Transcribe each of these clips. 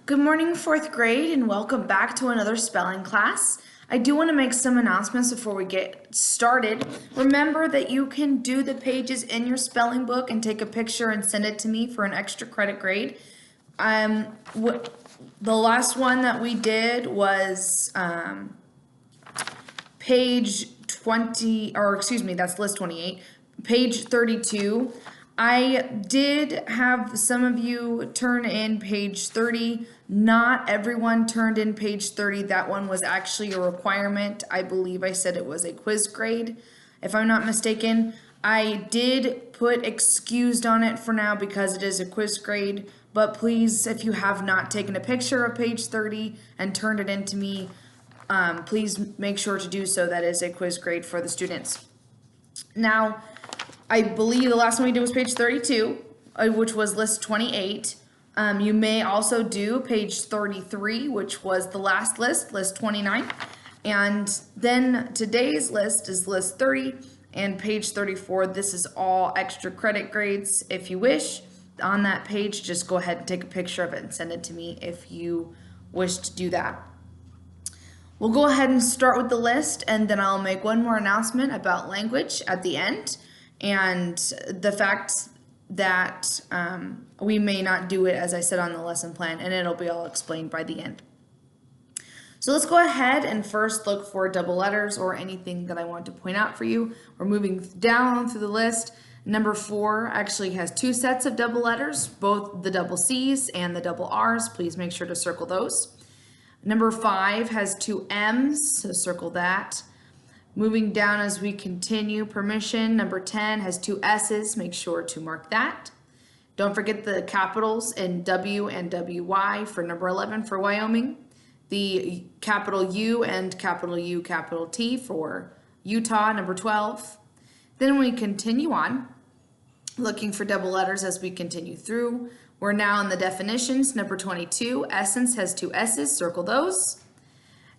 Good morning, fourth grade, and welcome back to another spelling class. I do want to make some announcements before we get started. Remember that you can do the pages in your spelling book and take a picture and send it to me for an extra credit grade. The last one that we did was page 20, or excuse me, that's list 28, page 32. I did have some of you turn in page 30. Not everyone turned in page 30. That one was actually a requirement. I believe I said it was a quiz grade, if I'm not mistaken. I did put excused on it for now because it is a quiz grade, but please, if you have not taken a picture of page 30 and turned it in to me, please make sure to do so. That is a quiz grade for the students. Now, I believe the last one we did was page 32, which was list 28. You may also do page 33, which was the last list, list 29. And then today's list is list 30 and page 34. This is all extra credit grades. If you wish, on that page, just go ahead and take a picture of it and send it to me if you wish to do that. We'll go ahead and start with the list, and then I'll make one more announcement about language at the end, and the fact that we may not do it as I said on the lesson plan, and it'll be all explained by the end. So let's go ahead and first look for double letters or anything that I want to point out for you. We're moving down through the list. Number 4 actually has 2 sets of double letters, both the double C's and the double R's. Please make sure to circle those. Number 5 has 2 M's, so circle that. Moving down as we continue, permission. Number 10 has 2 S's, make sure to mark that. Don't forget the capitals in W and WY for number 11 for Wyoming. The capital U and capital U, capital T for Utah, number 12. Then we continue on, looking for double letters as we continue through. We're now in the definitions. Number 22, essence has 2 S's, circle those.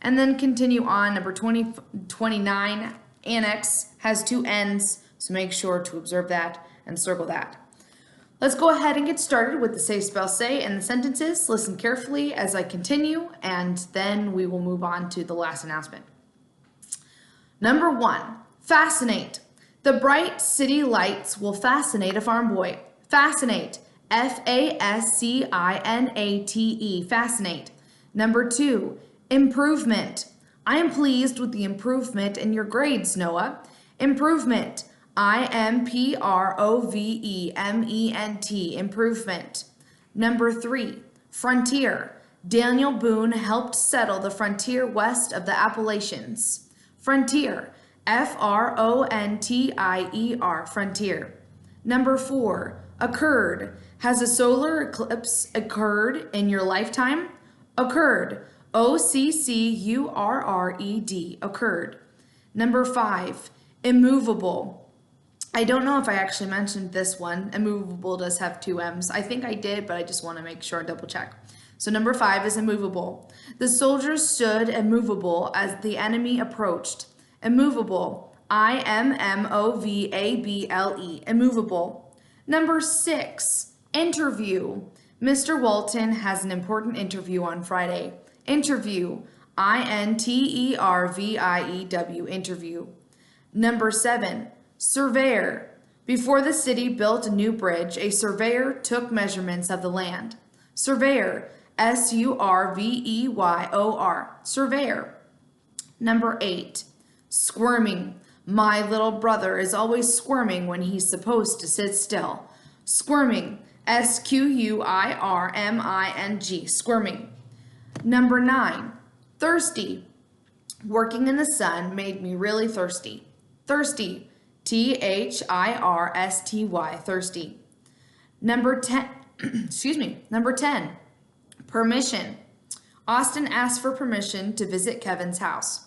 And then continue on. Number 29, annex has 2 N's, so make sure to observe that and circle that. Let's go ahead and get started with the say, spell, say, and the sentences. Listen carefully as I continue, and then we will move on to the last announcement. Number 1, fascinate. The bright city lights will fascinate a farm boy. Fascinate. F-A-S-C-I-N-A-T-E, fascinate. Number 2, improvement. I am pleased with the improvement in your grades, Noah. Improvement. I-M-P-R-O-V-E-M-E-N-T, improvement. Number 3, frontier. Daniel Boone helped settle the frontier west of the Appalachians. Frontier. F-R-O-N-T-I-E-R, frontier. Number 4, occurred. Has a solar eclipse occurred in your lifetime? Occurred. O-C-C-U-R-R-E-D, occurred. Number 5, immovable. I don't know if I actually mentioned this one. Immovable does have 2 M's. I think I did, but I just want to make sure and double check. So number 5 is immovable. The soldiers stood immovable as the enemy approached. Immovable. I-M-M-O-V-A-B-L-E, immovable. Number 6, interview. Mr. Walton has an important interview on Friday. Interview. I-N-T-E-R-V-I-E-W, interview. Number 7, surveyor. Before the city built a new bridge, a surveyor took measurements of the land. Surveyor. S-U-R-V-E-Y-O-R, surveyor. Number 8, squirming. My little brother is always squirming when he's supposed to sit still. Squirming. S-Q-U-I-R-M-I-N-G, squirming. Number 9, thirsty. Working in the sun made me really thirsty. Thirsty. T-H-I-R-S-T-Y, thirsty. Number 10, Number 10, permission. Austin asked for permission to visit Kevin's house.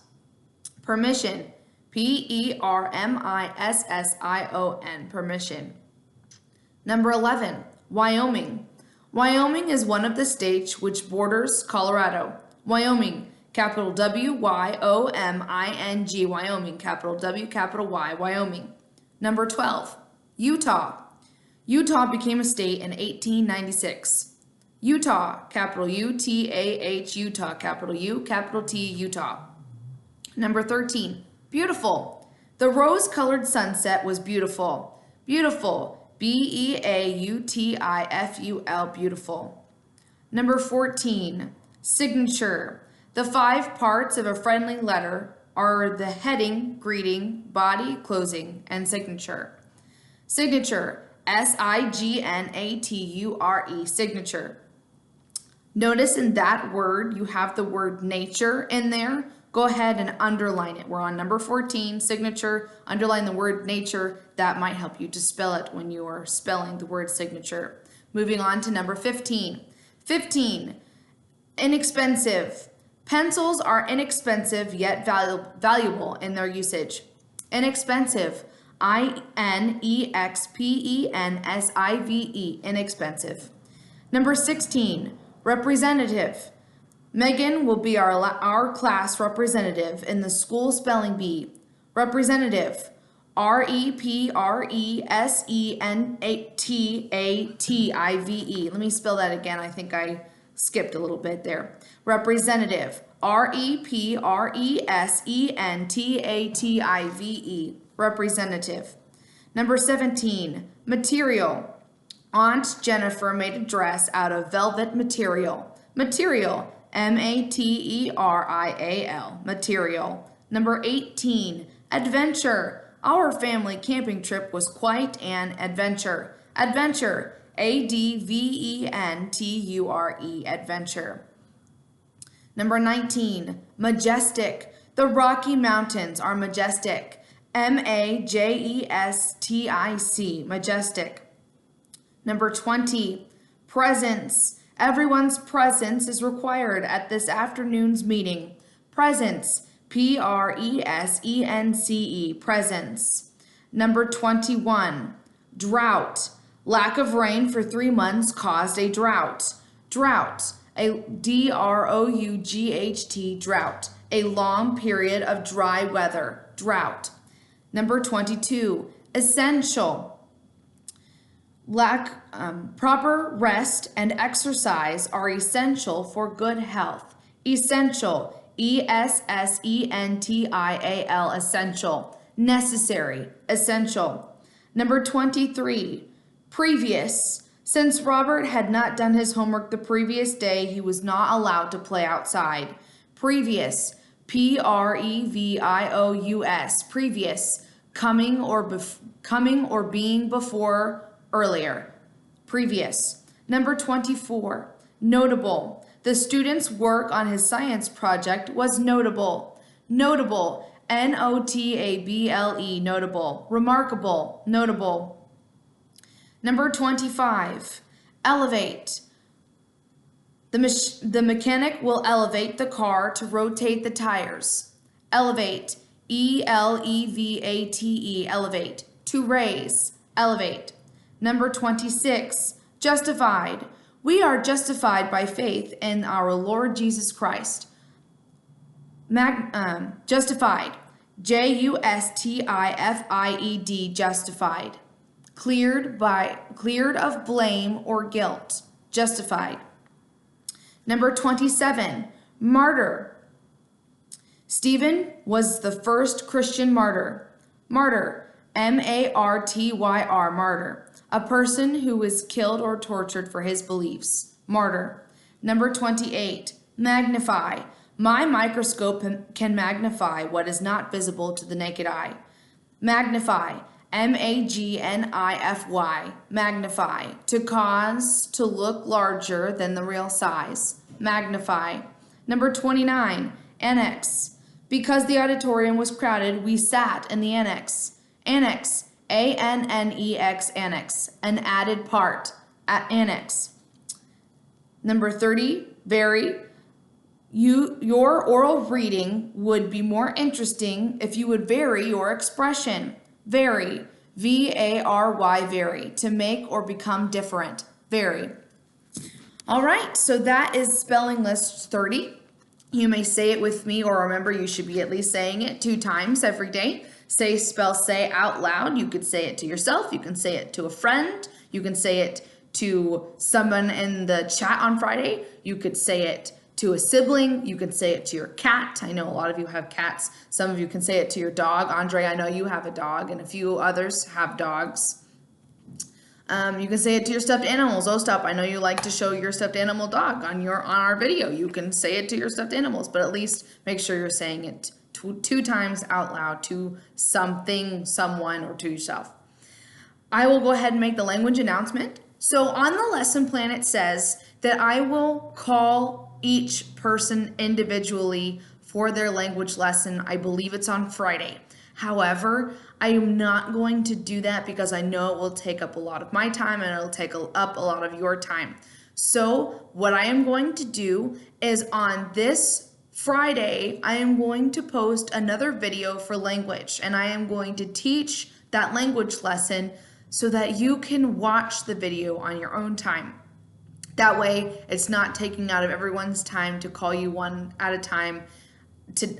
Permission. P-E-R-M-I-S-S-I-O-N, permission. Number 11, Wyoming. Wyoming is one of the states which borders Colorado. Wyoming, capital W-Y-O-M-I-N-G, Wyoming, capital W, capital Y, Wyoming. Number 12, Utah. Utah became a state in 1896. Utah, capital U-T-A-H, Utah, capital U, capital T, Utah. Number 13, beautiful. The rose-colored sunset was beautiful. Beautiful, B-E-A-U-T-I-F-U-L, beautiful. Number 14, signature. The 5 parts of a friendly letter are the heading, greeting, body, closing, and signature. Signature, S-I-G-N-A-T-U-R-E, signature. Notice in that word you have the word nature in there. Go ahead and underline it. We're on number 14, signature. Underline the word nature. That might help you to spell it when you are spelling the word signature. Moving on to number 15. 15, inexpensive. Pencils are inexpensive yet valuable in their usage. Inexpensive, I-N-E-X-P-E-N-S-I-V-E, inexpensive. Number 16, representative. Megan will be our class representative in the school spelling bee. Representative, R-E-P-R-E-S-E-N-T-A-T-I-V-E. Let me spell that again. I think I skipped a little bit there. Representative, R-E-P-R-E-S-E-N-T-A-T-I-V-E. Representative. Number 17, material. Aunt Jennifer made a dress out of velvet material. Material, M-A-T-E-R-I-A-L, material. Number 18, adventure. Our family camping trip was quite an adventure. Adventure, A-D-V-E-N-T-U-R-E, adventure. Number 19, majestic. The Rocky Mountains are majestic. M-A-J-E-S-T-I-C, majestic. Number 20, presence. Everyone's presence is required at this afternoon's meeting. Presence, P-R-E-S-E-N-C-E, presence. Number 21, drought. Lack of rain for 3 months caused a drought. Drought, a D-R-O-U-G-H-T, drought. A long period of dry weather, drought. Number 22, essential. Proper rest and exercise are essential for good health. Essential, E-S-S-E-N-T-I-A-L, essential. Necessary, essential. Number 23, previous. Since Robert had not done his homework the previous day, he was not allowed to play outside. Previous, P-R-E-V-I-O-U-S, previous. Coming or being before, earlier. Previous. Number 24, notable. The student's work on his science project was notable. Notable, N-O-T-A-B-L-E, notable. Remarkable, notable. Number 25, elevate. The mechanic will elevate the car to rotate the tires. Elevate, E-L-E-V-A-T-E, elevate. To raise, elevate. Number 26, justified. We are justified by faith in our Lord Jesus Christ. Justified, J-U-S-T-I-F-I-E-D, justified. Cleared of blame or guilt, justified. Number 27, martyr. Stephen was the first Christian martyr. Martyr, M-A-R-T-Y-R, martyr. A person who was killed or tortured for his beliefs. Martyr. Number 28, magnify. My microscope can magnify what is not visible to the naked eye. Magnify, M-A-G-N-I-F-Y, magnify. To cause to look larger than the real size. Magnify. Number 29, annex. Because the auditorium was crowded, we sat in the annex. Annex, A-N-N-E-X, annex, an added part, annex. Number 30, vary. Your oral reading would be more interesting if you would vary your expression. Vary, V-A-R-Y, vary, to make or become different. Vary. All right, so that is spelling list 30. You may say it with me, or remember you should be at least saying it 2 times every day. Say out loud. You could say it to yourself. You can say it to a friend. You can say it to someone in the chat on Friday. You could say it to a sibling. You can say it to your cat. I know a lot of you have cats. Some of you can say it to your dog. Andre, I know you have a dog, and a few others have dogs. You can say it to your stuffed animals. Oh, stop. I know you like to show your stuffed animal dog on our video. You can say it to your stuffed animals, but at least make sure you're saying it two times out loud to something, someone, or to yourself. I will go ahead and make the language announcement. So on the lesson plan, it says that I will call each person individually for their language lesson. I believe it's on Friday. However, I am not going to do that because I know it will take up a lot of my time and it'll take up a lot of your time. So what I am going to do is on this Friday, I am going to post another video for language, and I am going to teach that language lesson so that you can watch the video on your own time. That way, it's not taking out of everyone's time to call you one at a time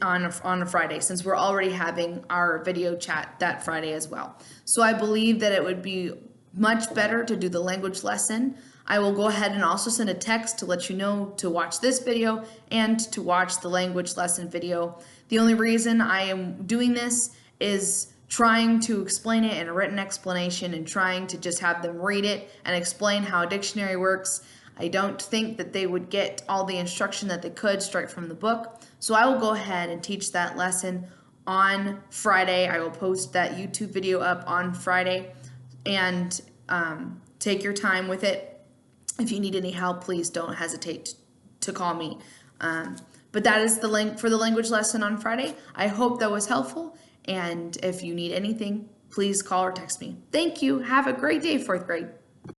on a Friday, since we're already having our video chat that Friday as well. So I believe that it would be much better to do the language lesson. I will go ahead and also send a text to let you know to watch this video and to watch the language lesson video. The only reason I am doing this is trying to explain it in a written explanation and trying to just have them read it and explain how a dictionary works. I don't think that they would get all the instruction that they could straight from the book. So I will go ahead and teach that lesson on Friday. I will post that YouTube video up on Friday, and take your time with it. If you need any help, please don't hesitate to call me. But that is the link for the language lesson on Friday. I hope that was helpful. And if you need anything, please call or text me. Thank you. Have a great day, 4th grade.